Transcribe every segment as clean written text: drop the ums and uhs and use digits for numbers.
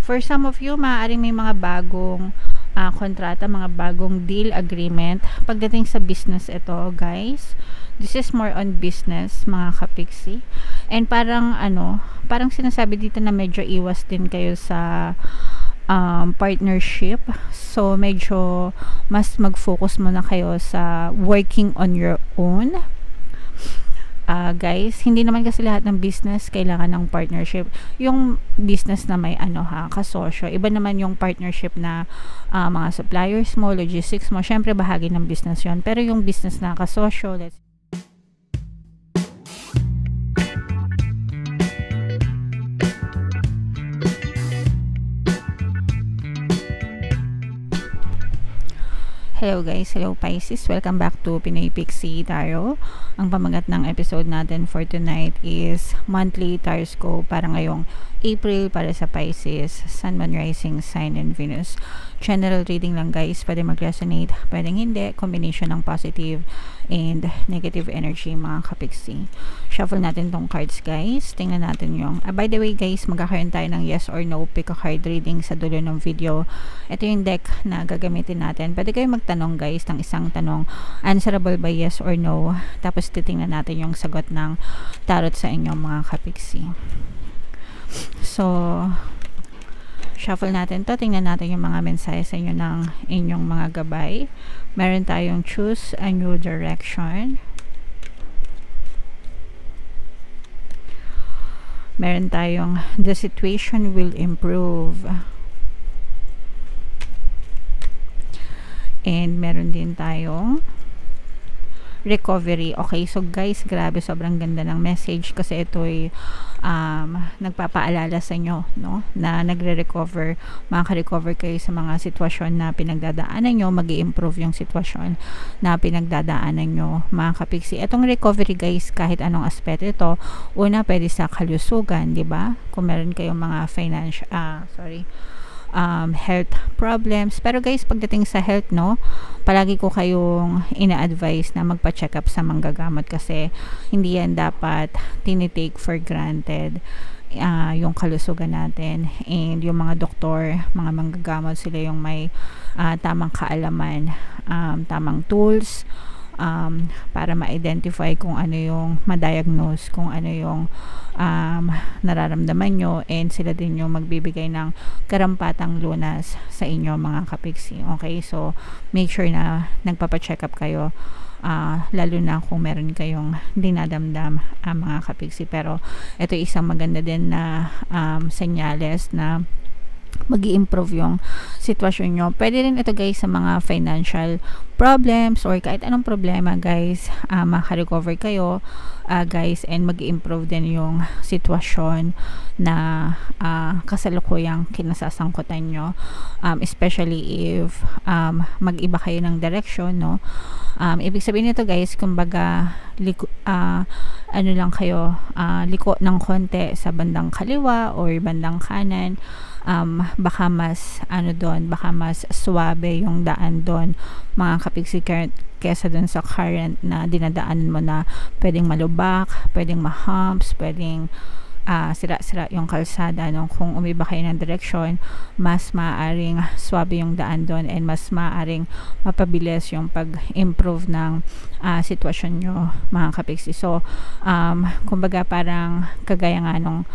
For some of you, maaaring may mga bagong kontrata, mga bagong deal agreement pagdating sa business ito, guys. This is more on business, mga kapiksi. And parang parang sinasabi dito na medyo iwas din kayo sa partnership. So medyo mas mag-focus muna kayo sa working on your own. Guys, hindi naman kasi lahat ng business kailangan ng partnership. Yung business na may kasosyo, iba naman yung partnership na mga suppliers mo, logistics mo, syempre bahagi ng business yon. Pero yung business na kasosyo, hello guys, hello Pisces, welcome back to Pinoy Pixie Tarot. Ang pamagat ng episode natin for tonight is monthly tarot scope para ngayong April para sa Pisces, Sun, Moon, Rising, Sign, and Venus. General reading lang guys, pwede mag-resonate, pwedeng hindi, combination ng positive and negative energy mga kapiksi. Shuffle natin tong cards guys, tingnan natin yung by the way guys, magkakaroon tayo ng yes or no pick a card reading sa dulo ng video. Ito yung deck na gagamitin natin. Pwede kayo magtanong guys ng isang tanong, answerable by yes or no, tapos titingnan natin yung sagot ng tarot sa inyong mga kapiksi. So shuffle natin to, tingnan natin yung mga mensahe sa inyo ng inyong mga gabay. Meron tayong choose a new direction, meron tayong the situation will improve, and meron din tayong recovery. Okay, so guys, grabe, sobrang ganda ng message kasi ito ay nagpapaalala sa inyo, no, na nagre-recover, makaka-recover kayo sa mga sitwasyon na pinagdadaanan nyo, mag-i-improve yung sitwasyon na pinagdadaanan nyo, mga kapiksi. Itong recovery guys, kahit anong aspeto ito, una, pwede sa kalusugan, di ba? Kung meron kayong mga health problems. Pero guys, pagdating sa health, no, palagi ko kayong ina-advise na magpa-check up sa manggagamot kasi hindi yan dapat tinitake for granted, yung kalusugan natin. And yung mga doktor, mga manggagamot, sila yung may tamang kaalaman, tamang tools, para ma-identify kung ano yung ma-diagnose, kung ano yung nararamdaman nyo, and sila din yung magbibigay ng karampatang lunas sa inyo mga kapiksi. Okay, so make sure na nagpapa-check up kayo, lalo na kung meron kayong dinadamdam mga kapiksi. Pero ito isang maganda din na senyales na mag-i-improve yung sitwasyon nyo. Pwede rin ito guys sa mga financial problems or kahit anong problema guys, maka-recover kayo guys, and mag-i-improve din yung sitwasyon na kasalukuyang kinasasangkutan nyo, especially if mag-iba kayo ng direction, no. Ibig sabihin nito guys, kumbaga liko ng konti sa bandang kaliwa or bandang kanan, baka mas baka mas swabe yung daan doon mga kapiksi kesa dun sa current na dinadaanan mo na pwedeng malubak, pwedeng ma-humps, pwedeng sira-sira yung kalsada, no? Kung umiba kayo ng direksyon, mas maaaring swabe yung daan doon, and mas maaaring mapabilis yung pag-improve ng sitwasyon nyo mga kapiksi. So kumbaga parang kagaya nga nung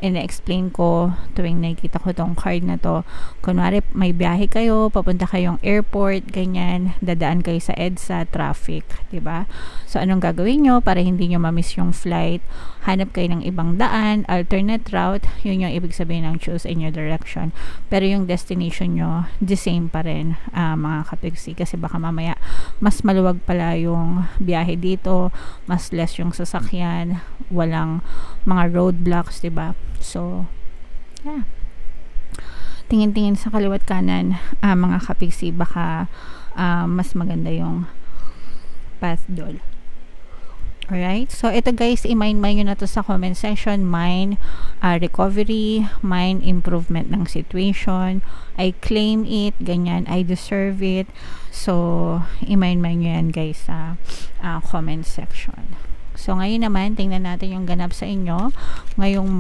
ina-explain ko tuwing nakikita ko tong card na to, kunwari may biyahe kayo, papunta kayong airport, ganyan, dadaan kayo sa EDSA, traffic, diba? So anong gagawin nyo para hindi nyo ma-miss yung flight? Hanap kayo ng ibang daan, alternate route, yun yung ibig sabihin ng choose in your direction. Pero yung destination nyo, the same pa rin mga kapiksi, kasi baka mamaya mas maluwag pala yung biyahe dito, mas less yung sasakyan, walang mga roadblocks, diba? So yeah, tingin-tingin sa kaliwat kanan mga kapiksi, baka mas maganda yung path doon. Alright, so ito guys, i-mind nyo na to sa comment section. Mine recovery, mine improvement ng situation, I claim it, ganyan, I deserve it. So i-mind nyo yan guys sa comment section. So, ngayon naman, tingnan natin yung ganap sa inyo. Ngayong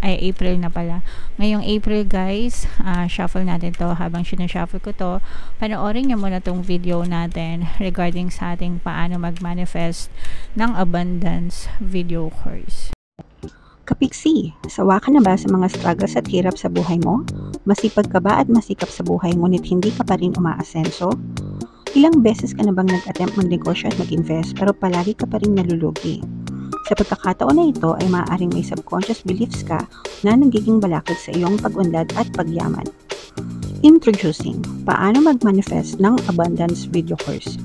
April na pala. Ngayong April, guys, shuffle natin to. Habang sinashuffle ko to, panoorin nyo muna tong video natin regarding sa ating paano mag-manifest ng abundance video course. Kapiksi, sawa ka na ba sa mga struggles at hirap sa buhay mo? Masipag ka ba at masikap sa buhay ngunit hindi ka pa rin umaasenso? Ilang beses ka na bang nag-attempt magnegosyo at mag-invest pero palagi ka pa rin nalulugi? Sa pagkakataon na ito ay maaaring may subconscious beliefs ka na nagiging balakid sa iyong pag-unlad at pagyaman. Introducing, paano mag-manifest ng abundance video course.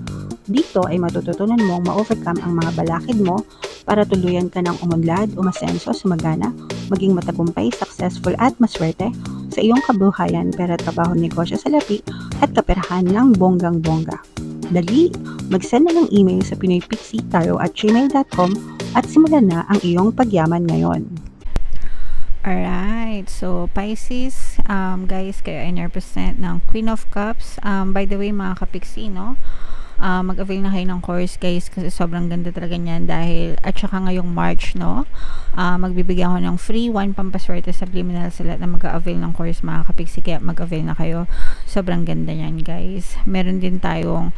Dito ay matututunan mong ma-overcome ang mga balakid mo para tuluyan ka ng umunlad, umasenso, sumagana, maging matagumpay, successful at maswerte sa iyong kabuhayan, pera, trabaho, negosyo, salapi at kaperahan ng bonggang-bongga. Dali, mag-send na ng email sa pinoypixitaro@gmail.com at simulan na ang iyong pagyaman ngayon. Alright, so Pisces, guys, kayo ay represent ng Queen of Cups. By the way, mga kapiksi, no? Mag-avail na kayo ng course, guys, kasi sobrang ganda talaga niyan dahil, at saka ngayong March, no? Magbibigyan ko ng free 1 pampaswerte subliminal sa lahat na mag-avail ng course, mga kapiksi, kaya mag-avail na kayo. Sobrang ganda niyan, guys. Meron din tayong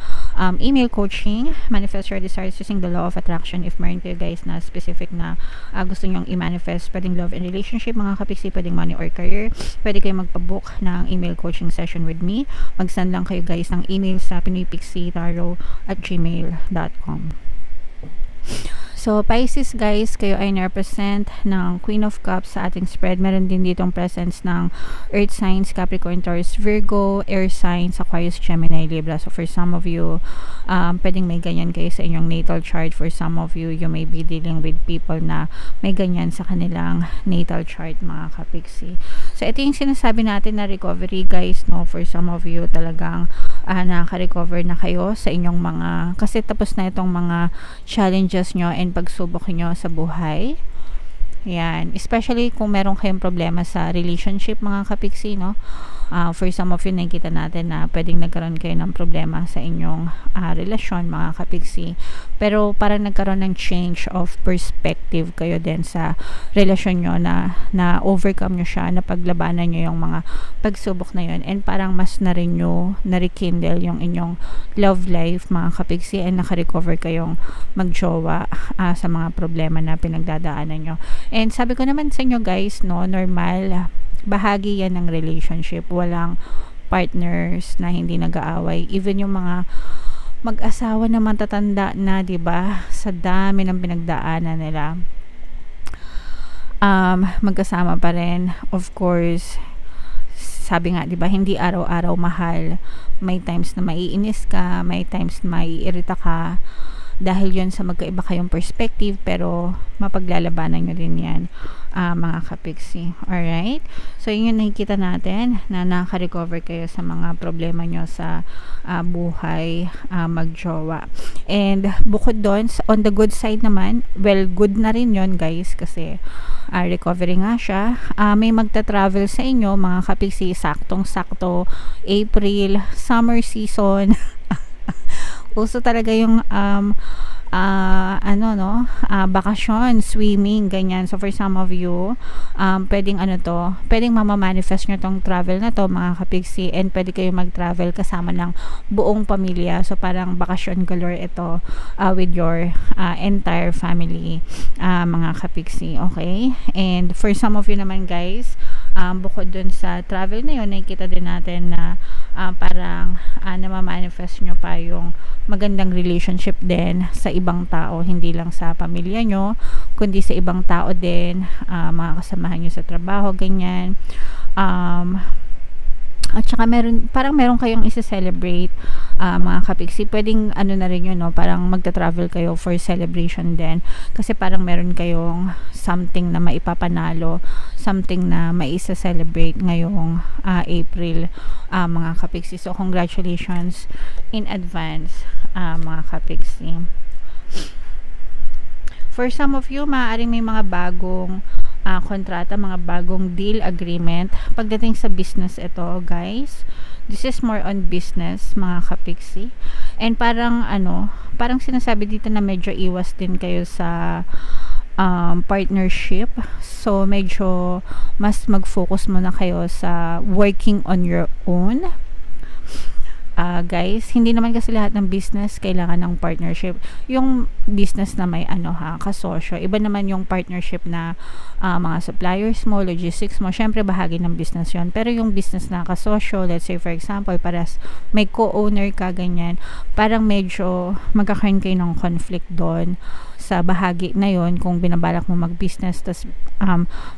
email coaching, manifest your desires using the law of attraction. If meron kayo, guys, na specific na gusto nyong i-manifest, pwedeng love and relationship, mga kapiksi, pwedeng money or career, pwede kayo magpabook ng email coaching session with me. Mag-send lang kayo, guys, ng email sa pinoypixitaro@gmail.com. So, Pisces, guys, kayo ay represent ng Queen of Cups sa ating spread. Meron din ditong presence ng Earth signs, Capricorn, Taurus, Virgo, Air signs, Aquarius, Gemini, Libra. So, for some of you, pwedeng may ganyan kayo sa inyong natal chart. For some of you, you may be dealing with people na may ganyan sa kanilang natal chart, mga kapiksi. So, ito yung sinasabi natin na recovery, guys, no? For some of you, talagang nakaka-recover na kayo sa inyong mga, kasi tapos na itong mga challenges nyo and pagsubok nyo sa buhay. Yan, especially kung meron kayong problema sa relationship, mga kapiksi, no? For some of you, nakikita natin na pwedeng nagkaroon kayo ng problema sa inyong relasyon, mga kapiksi. Pero parang nagkaroon ng change of perspective kayo din sa relasyon nyo na overcome nyo siya, na paglabanan nyo yung mga pagsubok na yun. And parang mas na-rekindle yung inyong love life, mga kapiksi, and nakarecover kayong magjowa sa mga problema na pinagdadaanan nyo. And sabi ko naman sa inyo, guys, no, normal, bahagi yan ng relationship. Walang partners na hindi nag-aaway. Even yung mga mag-asawa na matatanda na, 'di ba? Sa dami ng pinagdaanan nila, magkasama pa rin. Of course, sabi nga, 'di ba, hindi araw-araw mahal. May times na maiinis ka, may times na maiirita ka. Dahil yun sa magkaiba kayong perspective, pero mapaglalabanan nyo din yan, mga kapiksi. Alright? So, yun yung nakikita natin, na nakaka-recover kayo sa mga problema nyo sa buhay, magjowa. And bukod doon, on the good side naman, well, good na rin yun, guys, kasi recovery nga siya. May magta-travel sa inyo, mga kapiksi, saktong-sakto, April, summer season. Uso talaga yung bakasyon, swimming, ganyan. So for some of you, pwedeng mamamanifest nyo tong travel na to, mga kapiksi, and pwede kayo mag-travel kasama ng buong pamilya. So parang bakasyon galore ito with your entire family, mga kapiksi. Okay? And for some of you naman, guys, bukod dun sa travel na yun, nakikita din natin na parang namamanifest nyo pa yung magandang relationship din sa ibang tao, hindi lang sa pamilya nyo, kundi sa ibang tao din, mga kasamahan nyo sa trabaho, ganyan. At saka meron kayong isa-celebrate, mga kapiksi. Pwedeng na rin yun, no? Parang magta-travel kayo for celebration din. Kasi parang meron kayong something na maipapanalo, something na maisa-celebrate ngayong April, mga kapiksi. So, congratulations in advance, mga kapiksi. For some of you, maaaring may mga bagong kontrata, mga bagong deal agreement pagdating sa business ito, guys. This is more on business, mga kapiksi. And parang parang sinasabi dito na medyo iwas din kayo sa partnership. So medyo mas mag-focus muna kayo sa working on your own. Guys, hindi naman kasi lahat ng business kailangan ng partnership. Yung business na may kasosyo. Iba naman yung partnership na mga suppliers mo, logistics mo. Syempre, bahagi ng business yon. Pero yung business na kasosyo, let's say for example, paras may co-owner ka, ganyan, parang medyo magkakaroon kayo ng conflict doon sa bahagi na yon kung binabalak mo mag-business tas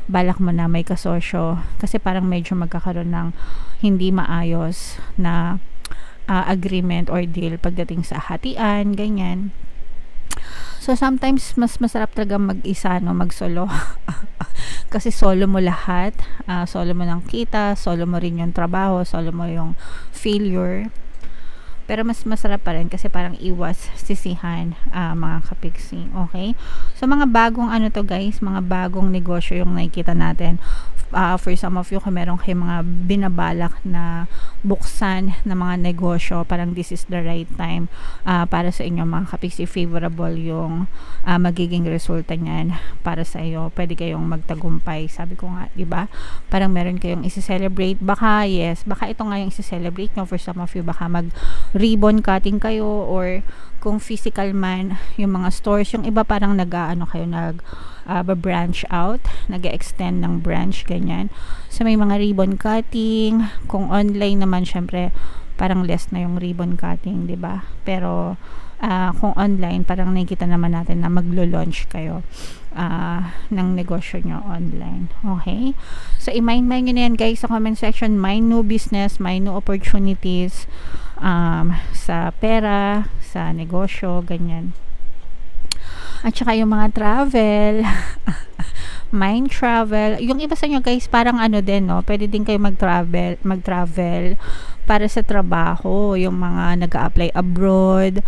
balak mo na may kasosyo. Kasi parang medyo magkakaroon ng hindi maayos na agreement or deal pagdating sa hatian, ganyan. So sometimes mas masarap talaga mag-isa, mag-solo. Kasi solo mo lahat, solo mo ng kita, solo mo rin yung trabaho, solo mo yung failure. Pero mas masarap pa rin kasi parang iwas sisihan, mga kapiksi. Okay? So mga bagong to guys, mga bagong negosyo yung nakikita natin. For some of you, kung meron kayong mga binabalak na buksan na mga negosyo, parang this is the right time para sa inyo mga kapiksi. Favorable yung magiging resulta niyan para sa iyo. Pwede kayong magtagumpay, sabi ko nga, diba? Parang meron kayong isi-celebrate. Baka ito nga yung isi-celebrate nyo. For some of you, baka mag-ribbon cutting kayo, or kung physical man, yung mga stores, yung iba parang branch out, nag-extend ng branch, ganyan. So may mga ribbon cutting. Kung online naman, syempre parang less na yung ribbon cutting, 'di ba? Pero kung online, parang nakikita naman natin na maglo-launch kayo ng negosyo nyo online. Okay? So i-mind nyo na yan guys sa comment section. My new business, my new opportunities sa pera, sa negosyo, ganyan. At saka yung mga travel, mind travel. Yung iba sa inyo guys, parang din, no? Pwede din kayo mag-travel para sa trabaho. Yung mga nag-a-apply abroad,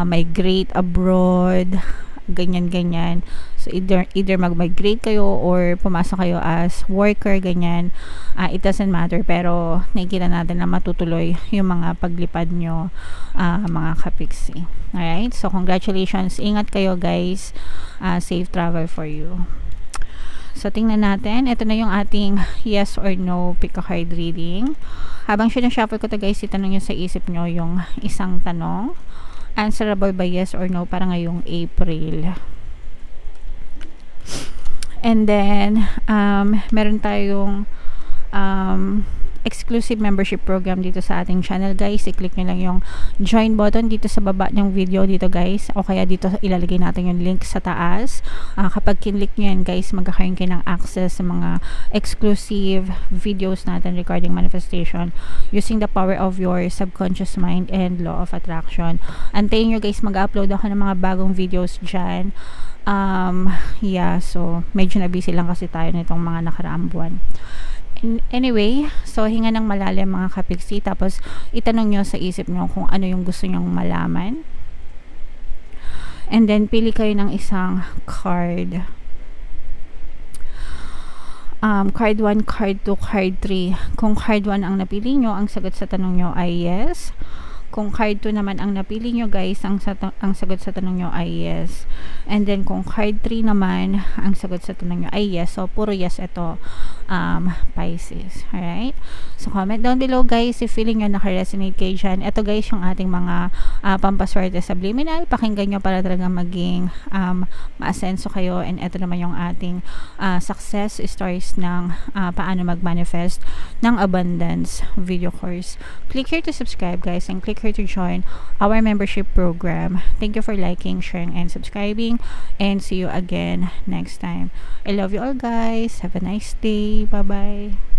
migrate abroad, ganyan-ganyan. So either mag-migrate kayo or pumasok kayo as worker, ganyan. It doesn't matter, pero nakikita natin na matutuloy yung mga paglipad nyo, mga kapiksi. Alright? So congratulations. Ingat kayo guys. Safe travel for you. So tingnan natin. Ito na yung ating yes or no pick a card reading. Habang sinashuffle ko to guys, itanong nyo sa isip nyo yung isang tanong. Answerable by yes or no para ngayong April. And then meron tayong exclusive membership program dito sa ating channel guys. I-click nyo lang yung join button dito sa baba ng video dito guys, o kaya dito ilalagay natin yung link sa taas. Kapag kinlik nyo yan guys, magkakaroon kayo ng access sa mga exclusive videos natin regarding manifestation using the power of your subconscious mind and law of attraction. Antayin nyo guys, mag-upload ako ng mga bagong videos dyan. So medyo na busy lang kasi tayo nitong mga nakaraang buwan. Anyway, so hinga ng malalim mga kapiksi, tapos itanong nyo sa isip nyo kung ano yung gusto nyong malaman. And then pili kayo ng isang card. Card 1, card 2, card 3. Kung card 1 ang napili nyo, ang sagot sa tanong nyo ay yes. Kung card 2 naman ang napili nyo guys, ang sagot sa tanong nyo ay yes. And then kung card 3 naman, ang sagot sa tanong nyo ay yes. So puro yes ito, Pisces. Alright? So comment down below guys if feeling nyo naka-resonate kayo dyan. Ito guys yung ating mga pampaswerte subliminal. Pakinggan nyo para talaga maging maasenso kayo. And ito naman yung ating success stories ng paano mag-manifest ng abundance video course. Click here to subscribe guys, and click here to join our membership program. Thank you for liking, sharing, and subscribing, and see you again next time. I love you all guys. Have a nice day. Bye bye.